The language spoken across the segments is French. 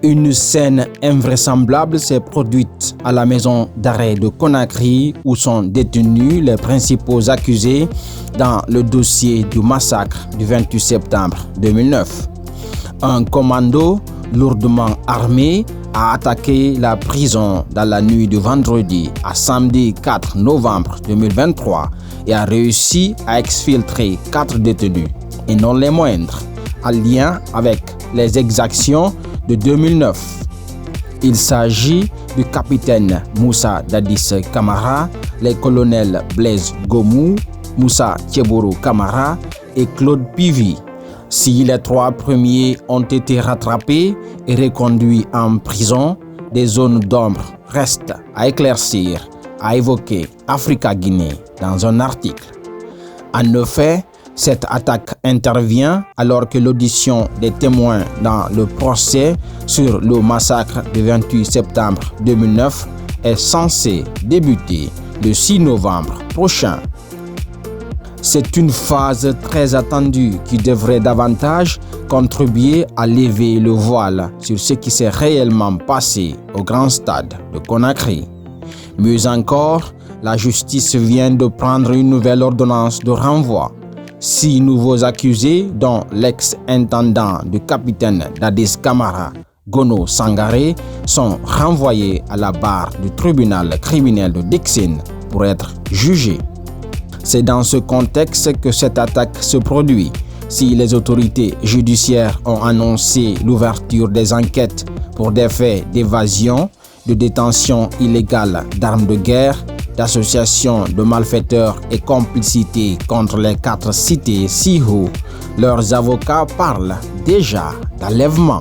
Une scène invraisemblable s'est produite à la maison d'arrêt de Conakry où sont détenus les principaux accusés dans le dossier du massacre du 28 septembre 2009. Un commando lourdement armé a attaqué la prison dans la nuit du vendredi à samedi 4 novembre 2023 et a réussi à exfiltrer 4 détenus, et non les moindres, en lien avec les exactions de 2009. Il s'agit du capitaine Moussa Dadis Camara, les colonels Blaise Gomou, Moussa Thiebourou Camara et Claude Pivy. Si les 3 premiers ont été rattrapés et reconduits en prison, des zones d'ombre restent à éclaircir, a évoqué Africa Guinée dans un article. En effet, cette attaque intervient alors que l'audition des témoins dans le procès sur le massacre du 28 septembre 2009 est censée débuter le 6 novembre prochain. C'est une phase très attendue qui devrait davantage contribuer à lever le voile sur ce qui s'est réellement passé au grand stade de Conakry. Mieux encore, la justice vient de prendre une nouvelle ordonnance de renvoi. 6 nouveaux accusés, dont l'ex-intendant du capitaine Dadis Camara, Gono Sangaré, sont renvoyés à la barre du tribunal criminel de Dixine pour être jugés. C'est dans ce contexte que cette attaque se produit. Si les autorités judiciaires ont annoncé l'ouverture des enquêtes pour des faits d'évasion, de détention illégale d'armes de guerre, d'association de malfaiteurs et complicité contre les 4 cités si haut, leurs avocats parlent déjà d'enlèvement.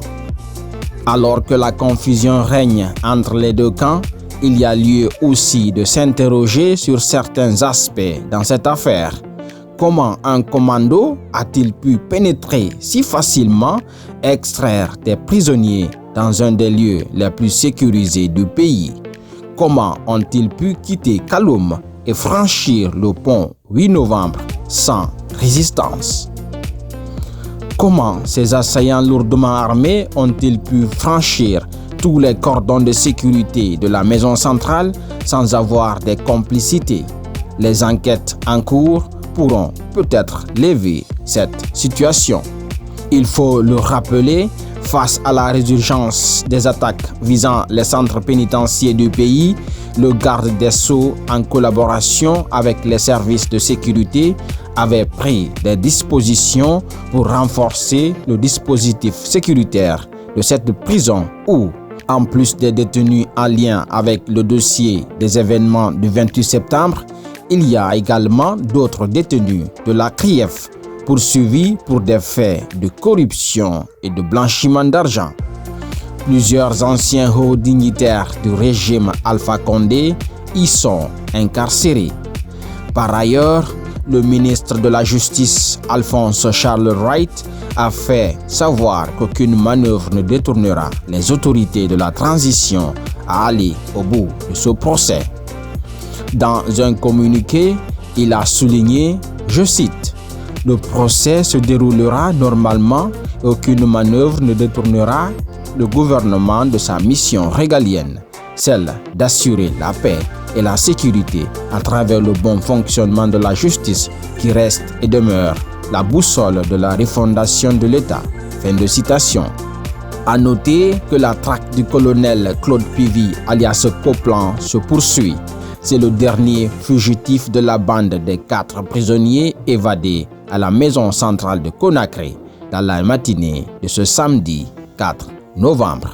Alors que la confusion règne entre les deux camps, il y a lieu aussi de s'interroger sur certains aspects dans cette affaire. Comment un commando a-t-il pu pénétrer si facilement, extraire des prisonniers dans un des lieux les plus sécurisés du pays? Comment ont-ils pu quitter Kaloum et franchir le pont 8 novembre sans résistance? Comment ces assaillants lourdement armés ont-ils pu franchir tous les cordons de sécurité de la maison centrale sans avoir des complicités? Les enquêtes en cours pourront peut-être lever cette situation. Il faut le rappeler, face à la résurgence des attaques visant les centres pénitentiaires du pays, le garde des Sceaux, en collaboration avec les services de sécurité, avait pris des dispositions pour renforcer le dispositif sécuritaire de cette prison où, en plus des détenus en lien avec le dossier des événements du 28 septembre, il y a également d'autres détenus de la CRIEF poursuivis pour des faits de corruption et de blanchiment d'argent. Plusieurs anciens hauts dignitaires du régime Alpha Condé y sont incarcérés. Par ailleurs, le ministre de la Justice, Alphonse Charles Wright, a fait savoir qu'aucune manœuvre ne détournera les autorités de la transition à aller au bout de ce procès. Dans un communiqué, il a souligné, je cite, « Le procès se déroulera normalement et aucune manœuvre ne détournera le gouvernement de sa mission régalienne, celle d'assurer la paix et la sécurité à travers le bon fonctionnement de la justice qui reste et demeure la boussole de la refondation de l'État. » Fin de citation. À noter que la traque du colonel Claude Pivy alias Coplan se poursuit. C'est le dernier fugitif de la bande des 4 prisonniers évadés à la maison centrale de Conakry dans la matinée de ce samedi 4 novembre.